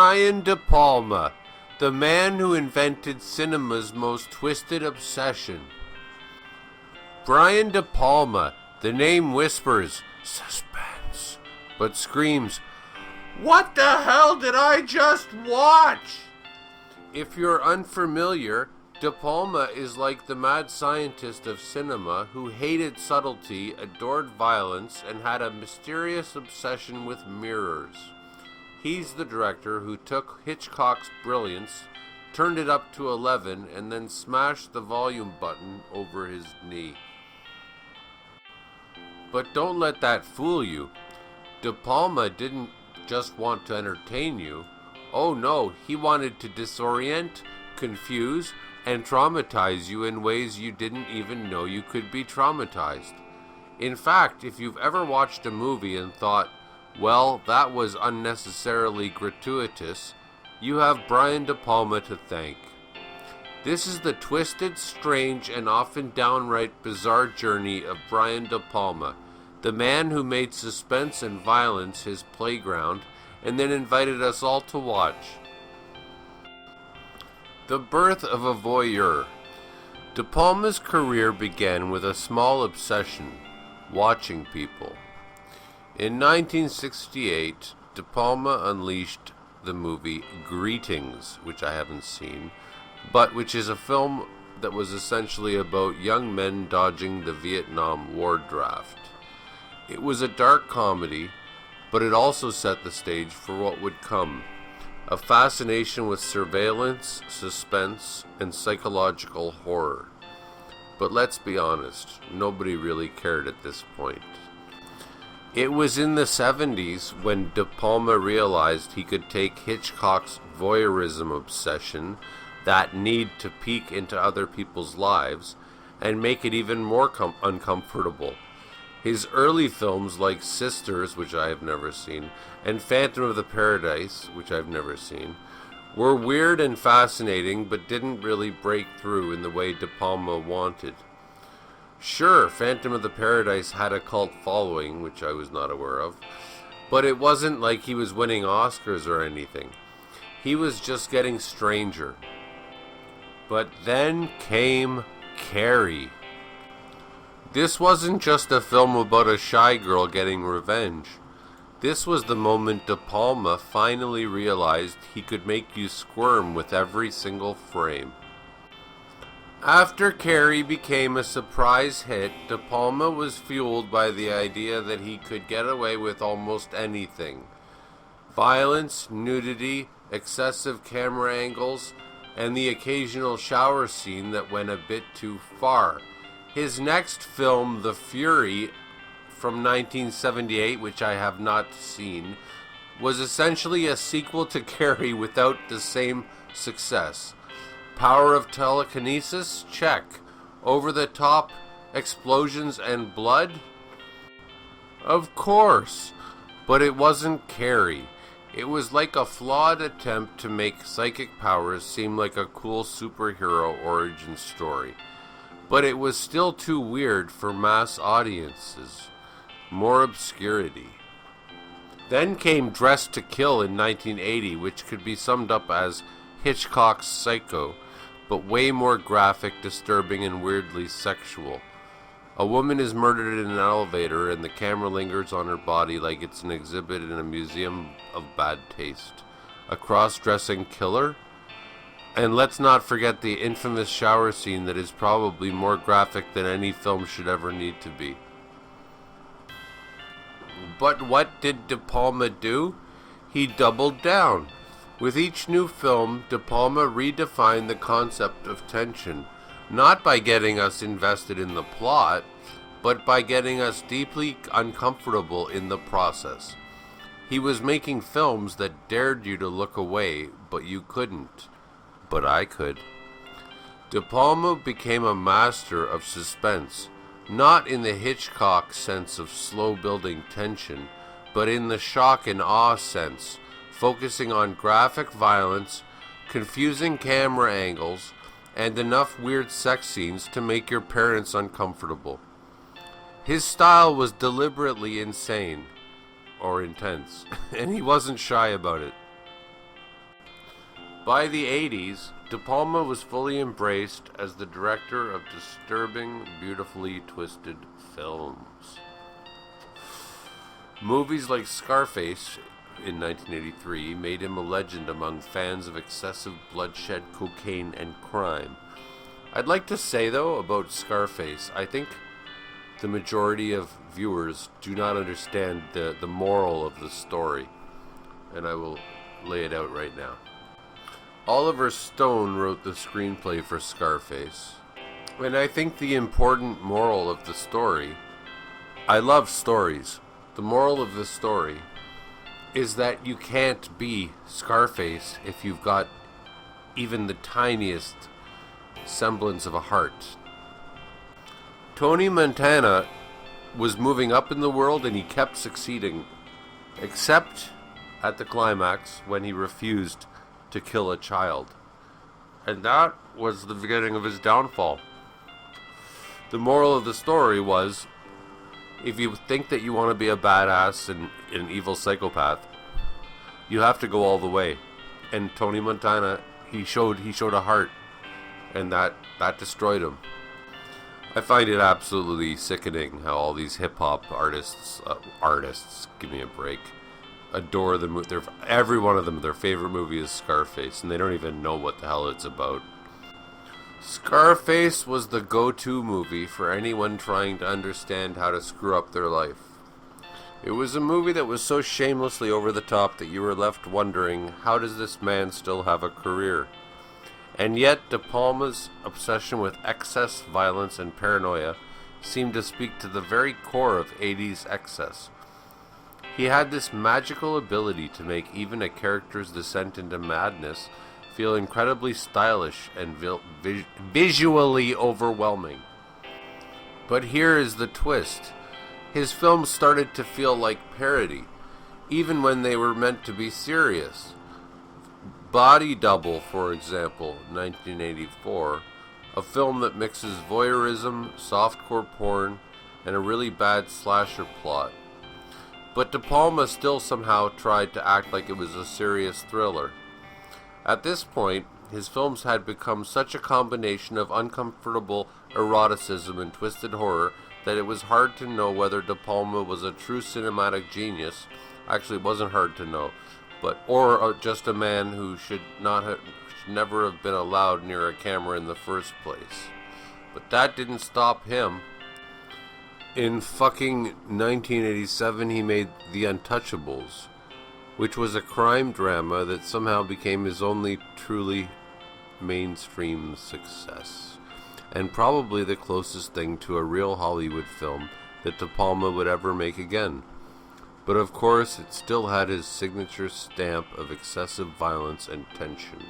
Brian De Palma, the man who invented cinema's most twisted obsession. Brian De Palma, the name whispers, suspense, but screams, "What the hell did I just watch?" If you're unfamiliar, De Palma is like the mad scientist of cinema who hated subtlety, adored violence, and had a mysterious obsession with mirrors. He's the director who took Hitchcock's brilliance, turned it up to 11, and then smashed the volume button over his knee. But don't let that fool you. De Palma didn't just want to entertain you. Oh no, he wanted to disorient, confuse, and traumatize you in ways you didn't even know you could be traumatized. In fact, if you've ever watched a movie and thought, well, that was unnecessarily gratuitous, you have Brian De Palma to thank. This is the twisted, strange, and often downright bizarre journey of Brian De Palma, the man who made suspense and violence his playground and then invited us all to watch. The birth of a voyeur. De Palma's career began with a small obsession, watching people. In 1968, De Palma unleashed the movie Greetings, which I haven't seen, but which is a film that was essentially about young men dodging the Vietnam War draft. It was a dark comedy, but it also set the stage for what would come. A fascination with surveillance, suspense, and psychological horror. But let's be honest, nobody really cared at this point. It was in the 70s when De Palma realized he could take Hitchcock's voyeurism obsession, that need to peek into other people's lives, and make it even more uncomfortable. His early films like Sisters, which I have never seen, and Phantom of the Paradise, which I've never seen, were weird and fascinating but didn't really break through in the way De Palma wanted. Sure, Phantom of the Paradise had a cult following, which I was not aware of, but it wasn't like he was winning Oscars or anything. He was just getting stranger. But then came Carrie. This wasn't just a film about a shy girl getting revenge. This was the moment De Palma finally realized he could make you squirm with every single frame. After Carrie became a surprise hit, De Palma was fueled by the idea that he could get away with almost anything. Violence, nudity, excessive camera angles, and the occasional shower scene that went a bit too far. His next film, The Fury, from 1978, which I have not seen, was essentially a sequel to Carrie without the same success. Power of telekinesis? Check. Over-the-top explosions and blood? Of course. But it wasn't Carrie. It was like a flawed attempt to make psychic powers seem like a cool superhero origin story. But it was still too weird for mass audiences. More obscurity. Then came Dressed to Kill in 1980, which could be summed up as Hitchcock's Psycho, but way more graphic, disturbing, and weirdly sexual. A woman is murdered in an elevator and the camera lingers on her body like it's an exhibit in a museum of bad taste. A cross-dressing killer? And let's not forget the infamous shower scene that is probably more graphic than any film should ever need to be. But what did De Palma do? He doubled down. With each new film, De Palma redefined the concept of tension, not by getting us invested in the plot, but by getting us deeply uncomfortable in the process. He was making films that dared you to look away, but you couldn't. But I could. De Palma became a master of suspense, not in the Hitchcock sense of slow-building tension, but in the shock and awe sense, focusing on graphic violence, confusing camera angles, and enough weird sex scenes to make your parents uncomfortable. His style was deliberately insane, or intense, and he wasn't shy about it. By the 80s, De Palma was fully embraced as the director of disturbing, beautifully twisted films. Movies like Scarface in 1983 made him a legend among fans of excessive bloodshed, cocaine, and crime. I'd like to say, though, about Scarface, I think the majority of viewers do not understand the moral of the story, and I will lay it out right now. Oliver Stone wrote the screenplay for Scarface, and I think the important moral of the story, I love stories, the moral of the story is that you can't be Scarface if you've got even the tiniest semblance of a heart. Tony Montana was moving up in the world and he kept succeeding, except at the climax when he refused to kill a child. And that was the beginning of his downfall. The moral of the story was, if you think that you want to be a badass and an evil psychopath, you have to go all the way. And Tony Montana, he showed a heart, and that destroyed him. I find it absolutely sickening how all these hip-hop artists, give me a break, adore the movie. Every one of them, their favorite movie is Scarface, and they don't even know what the hell it's about. Scarface was the go-to movie for anyone trying to understand how to screw up their life. It was a movie that was so shamelessly over the top that you were left wondering, how does this man still have a career? And yet, De Palma's obsession with excess, violence, and paranoia seemed to speak to the very core of 80s excess. He had this magical ability to make even a character's descent into madness feel incredibly stylish and visually overwhelming. But here is the twist. His films started to feel like parody, even when they were meant to be serious. Body Double, for example, 1984, a film that mixes voyeurism, softcore porn, and a really bad slasher plot. But De Palma still somehow tried to act like it was a serious thriller. At this point, his films had become such a combination of uncomfortable eroticism and twisted horror that it was hard to know whether De Palma was a true cinematic genius. Actually, it wasn't hard to know, or just a man who should never have been allowed near a camera in the first place. But that didn't stop him. In fucking 1987, he made The Untouchables, which was a crime drama that somehow became his only truly mainstream success, and probably the closest thing to a real Hollywood film that De Palma would ever make again. But of course, it still had his signature stamp of excessive violence and tension.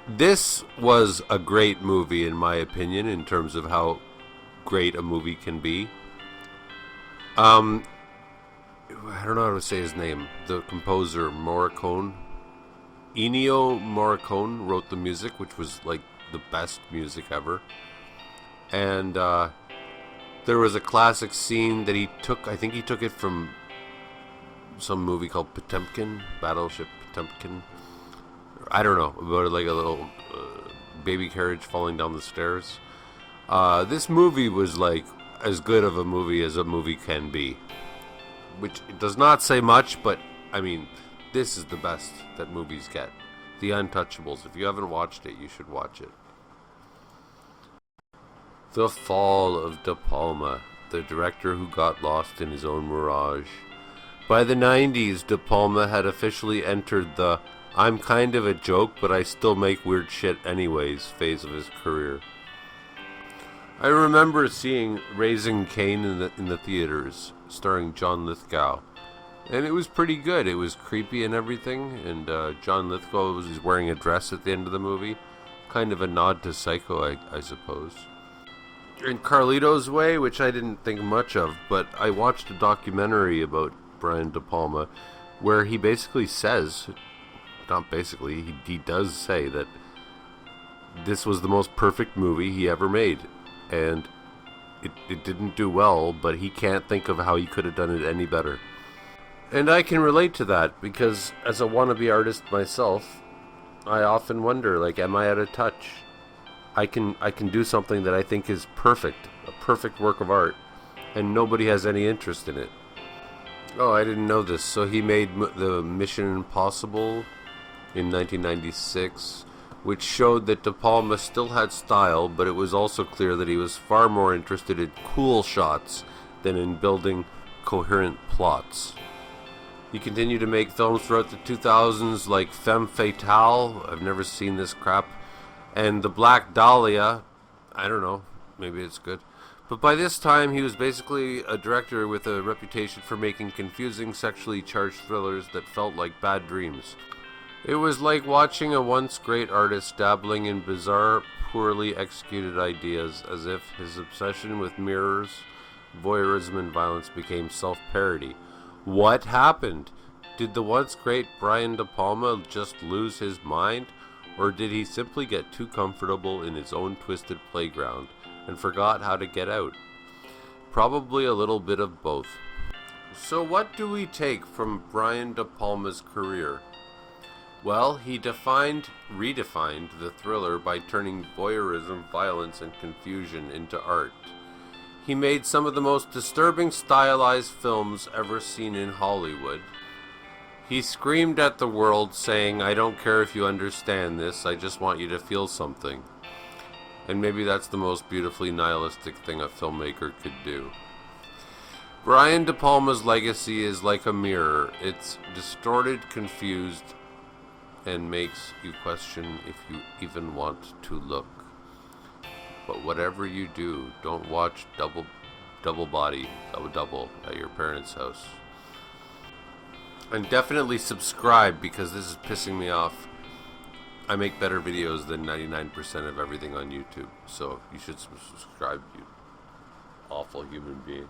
This was a great movie, in my opinion, in terms of how great a movie can be. I don't know how to say his name. The composer, Morricone. Ennio Morricone wrote the music, which was like the best music ever. And there was a classic scene that he took, I think he took it from some movie called Potemkin, Battleship Potemkin. I don't know, about like a little baby carriage falling down the stairs. This movie was like as good of a movie as a movie can be. Which does not say much, but I mean, this is the best that movies get. The Untouchables. If you haven't watched it, you should watch it. The fall of De Palma, the director who got lost in his own mirage. By the 90s, De Palma had officially entered the "I'm kind of a joke, but I still make weird shit anyways" phase of his career. I remember seeing Raising Cain in the theaters, starring John Lithgow, and it was pretty good. It was creepy and everything, and John Lithgow was wearing a dress at the end of the movie, kind of a nod to Psycho, I suppose. In Carlito's Way, which I didn't think much of, but I watched a documentary about Brian De Palma, where he basically says, not basically, he does say that this was the most perfect movie he ever made. And it didn't do well, but he can't think of how he could have done it any better. And I can relate to that, because as a wannabe artist myself, I often wonder, like, am I out of touch? I can do something that I think is perfect, a perfect work of art, and nobody has any interest in it. Oh, I didn't know this. So he made the Mission Impossible in 1996, which showed that De Palma still had style, but it was also clear that he was far more interested in cool shots than in building coherent plots. He continued to make films throughout the 2000s like Femme Fatale, I've never seen this crap, and The Black Dahlia, I don't know, maybe it's good. But by this time, he was basically a director with a reputation for making confusing, sexually charged thrillers that felt like bad dreams. It was like watching a once great artist dabbling in bizarre, poorly executed ideas, as if his obsession with mirrors, voyeurism, and violence became self-parody. What happened? Did the once great Brian De Palma just lose his mind? Or did he simply get too comfortable in his own twisted playground and forgot how to get out? Probably a little bit of both. So what do we take from Brian De Palma's career? Well, he redefined the thriller by turning voyeurism, violence, and confusion into art. He made some of the most disturbing stylized films ever seen in Hollywood. He screamed at the world saying, "I don't care if you understand this, I just want you to feel something." And maybe that's the most beautifully nihilistic thing a filmmaker could do. Brian De Palma's legacy is like a mirror. It's distorted, confused, and makes you question if you even want to look. But whatever you do, don't watch double at your parents' house. And definitely subscribe, because this is pissing me off. I make better videos than 99% of everything on YouTube. So you should subscribe, you awful human being.